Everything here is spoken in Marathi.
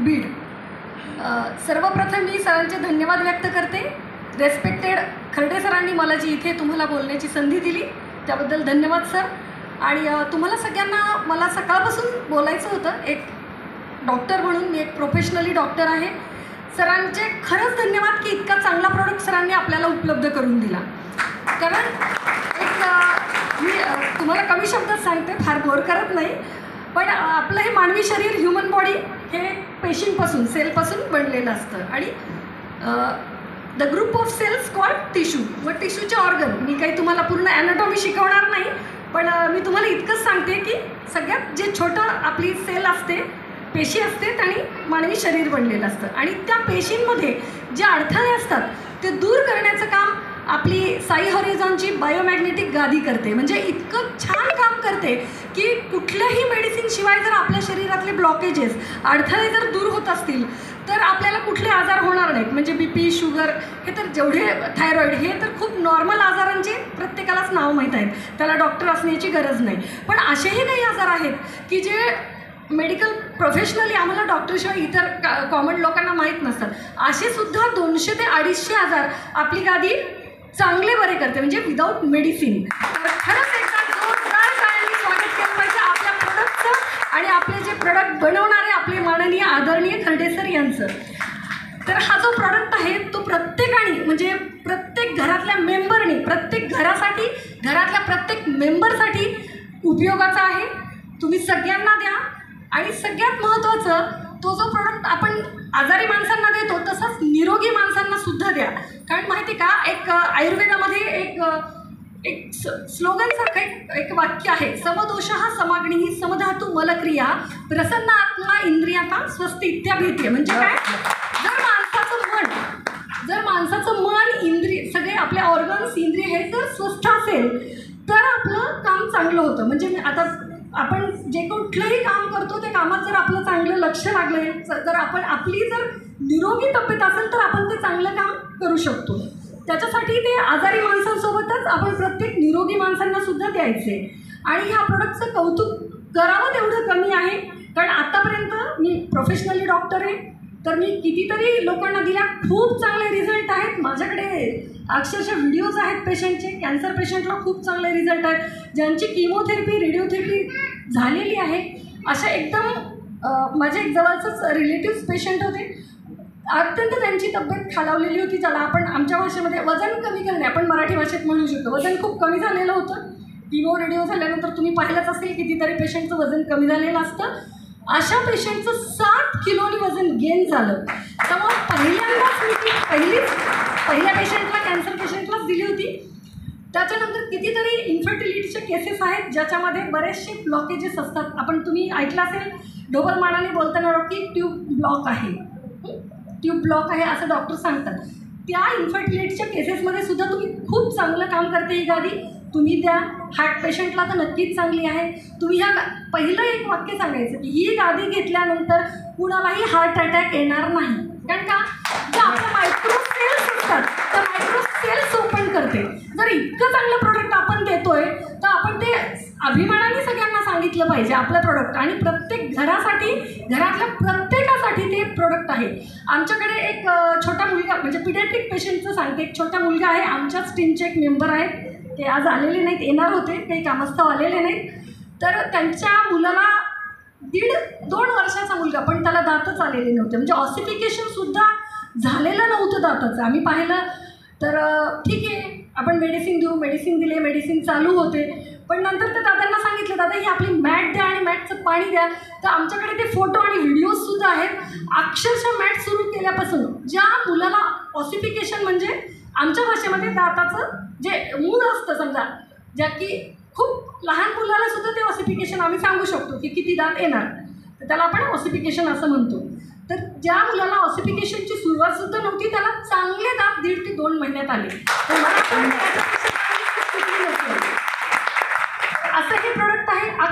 बीड. सर्वप्रथम मी सरांचे धन्यवाद व्यक्त करते. रेस्पेक्टेड खर्डे सरांनी मला जी इथे तुम्हाला बोलण्याची संधी दिली त्याबद्दल धन्यवाद सर. आणि तुम्हाला सगळ्यांना मला सकाळपासून बोलायचं होतं. एक डॉक्टर म्हणून मी एक प्रोफेशनली डॉक्टर आहे. सरांचे खरंच धन्यवाद की इतका चांगला प्रोडक्ट सरांनी आपल्याला उपलब्ध करून दिला. कारण मी तुम्हाला कमी शब्दात सांगते, फार बोर करत नाही, पण आपलं हे मानवी शरीर ह्युमन बॉडी हे पेशींपासून सेलपासून बनलेलं असतं. आणि the group of cells called tissue व टिश्यूचे ऑर्गन. मी काही तुम्हाला पूर्ण ॲनाटॉमी शिकवणार नाही, पण मी तुम्हाला इतकंच सांगते की सगळ्यात जे छोटं आपली सेल असते, पेशी असते, आणि मानवी शरीर बनलेलं असतं. आणि त्या पेशींमध्ये जे अडथळे असतात ते दूर करण्याचं काम आपली साई हॉरिझॉनची बायोमॅग्नेटिक गादी करते. म्हणजे इतकं छान काम करते की कुठल्याही मेडिसिनशिवाय जर आपल्या शरीरातले ब्लॉकेजेस, अडथळे जर दूर होत असतील तर आपल्याला कुठले आजार होणार नाहीत. म्हणजे BP, शुगर, हे तर जेवढे, थायरॉईड, हे तर खूप नॉर्मल आजारांचे प्रत्येकालाच नाव माहीत आहेत, त्याला डॉक्टर असण्याची गरज नाही. पण असेही काही आजार आहेत की जे मेडिकल प्रोफेशनली आम्हाला डॉक्टरशिवाय इतर कॉमन लोकांना माहीत नसतात. असे सुद्धा 200 ते 250 आजार आपली गादी चांगले बरे करते, म्हणजे विदाऊट मेडिसिन. खरंच एकदा जोरदार टाळ्यांनी स्वागत केलं पाहिजे आपल्या प्रोडक्टचं आणि आपले जे प्रोडक्ट बनवणारे आपले माननीय आदरणीय खर्डे सर यांचं. तर हा जो प्रोडक्ट आहे तो प्रत्येकाने, म्हणजे प्रत्येक घरातल्या मेंबरनी, प्रत्येक घरासाठी, घरातल्या प्रत्येक मेंबरसाठी उपयोगाचा आहे. तुम्ही सगळ्यांना द्या. आणि सगळ्यात महत्त्वाचं, तो जो प्रोडक्ट आपण आजारी माणसांना देतो तसंच निरोगी माणसांना सुद्धा द्या. कारण माहिती का, एक आयुर्वेदामध्ये एक स्लोगनसारखं एक वाक्य आहे, समदोषः समाग्निः समधातु मलक्रिया प्रसन्न आत्मा इंद्रियाता स्वस्ति इत्याभीते. म्हणजे काय, जर माणसाचं मन इंद्रिय, सगळे आपले ऑर्गन्स, इंद्रिय हे जर स्वस्थ असेल तर आपलं काम चांगलं होतं. म्हणजे आता आपण जे कुठलंही काम करतो त्या कामात जर आपलं चांगलं लक्ष लागलं, जर आपली जर निरोगी तब्येत असेल तर आपण ते चांगलं काम करू शकतो. त्याच्यासाठी ते आजारी माणसांसोबतच आपण प्रत्येक निरोगी माणसांना सुद्धा द्यायचे. आणि ह्या प्रोडक्टचं कौतुक करावं तेवढं कमी आहे. कारण आत्तापर्यंत मी प्रोफेशनली डॉक्टर आहे, तर मी कितीतरी लोकांना दिल्या, खूप चांगले रिझल्ट आहेत. माझ्याकडे अक्षरशः व्हिडिओज आहेत पेशंटचे. कॅन्सर पेशंटला खूप चांगले रिझल्ट आहेत. ज्यांची किमोथेरपी, रेडिओथेरपी झालेली आहे, अशा एकदम माझे एक जवळचंच रिलेटिव्स पेशंट होते, अत्यंत त्यांची तब्येत खालावलेली होती, ज्याला आपण आमच्या भाषेमध्ये वजन कमी करणे, आपण मराठी भाषेत म्हणू शकतो. वजन खूप कमी झालेलं होतं. किमो, रेडिओ झाल्यानंतर तुम्ही पाहिलंच असेल कितीतरी पेशंटचं वजन कमी झालेलं असतं. अशा पेशंटचं 7 किलोनी वजन गेन झालं. त्यामुळे पहिल्यांदाच मी ती पहिल्या पेशंटला, कॅन्सर पेशंटलाच दिली होती. त्याच्यानंतर कितीतरी इन्फर्टिलिटीचे केसेस आहेत ज्याच्यामध्ये बरेचसे ब्लॉकेजेस असतात. तुम्ही ऐकलं असेल, ढोबल मानाने बोलताना की ट्यूब ब्लॉक आहे, ट्यूब ब्लॉक आहे असं डॉक्टर सांगतात. त्या इन्फर्टिलिटीच्या केसेसमध्ये सुद्धा तुम्ही खूप चांगलं काम करते ही गादी. तुम्ही द्या. हार्ट पेशंटला तर नक्कीच चांगली आहे. तुम्ही पहिलं एक वाक्य सांगायचं की ही गादी घेतल्यानंतर कुणालाही हार्ट अटॅक येणार नाही. कारण का, जे आपल्या मायक्रो सेल्स असतात त्या मायक्रो सेल्स ओपन करते. जर इतकं चांगलं प्रोडक्ट आपण देतोय तर आपण ते अभिमानाने सगळ्यांना सांगितलं पाहिजे आपलं प्रोडक्ट. आणि प्रत्येक घरासाठी, घरातल्या प्रत्येकासाठी ते प्रोडक्ट आहे. आमच्याकडे एक छोटा मुलगा, म्हणजे पिडियाट्रिक पेशंटचं सांगते, एक छोटा मुलगा आहे, आमच्याच टीमचे एक मेंबर आहेत. ते आज आलेले नाहीत, येणार होते, काही कामस्थाव आलेले नाहीत. तर त्यांच्या मुलाला 1.5-2 वर्षाचा मुलगा, पण त्याला दातच आलेले नव्हते. म्हणजे ऑसिफिकेशनसुद्धा झालेलं नव्हतं दाताचं. आम्ही पाहिलं तर ठीक आहे, आपण मेडिसिन देऊ, मेडिसिन दिले, मेडिसिन चालू होते. पण नंतर त्या दादांना सांगितलं, दादा ही आपली मॅट द्या आणि मॅटचं पाणी द्या. तर आमच्याकडे ते फोटो आणि व्हिडिओजसुद्धा आहेत. अक्षरशः मॅट सुरू केल्यापासून ज्या मुलाला ऑसिफिकेशन, म्हणजे आमच्या भाषेमध्ये दाताचं जे मूळ असतं, समजा ज्या की खूप लहान मुलाला सुद्धा ते ऑसिफिकेशन आम्ही सांगू शकतो की किती दात येणार, तर त्याला आपण ऑसिफिकेशन असं म्हणतो. तर ज्या मुलाला ऑसिफिकेशनची सुरुवातसुद्धा नव्हती त्याला चांगले दात 1.5 ते 2 महिन्यात आले. तर मला असं हे प्रोडक्ट आहे.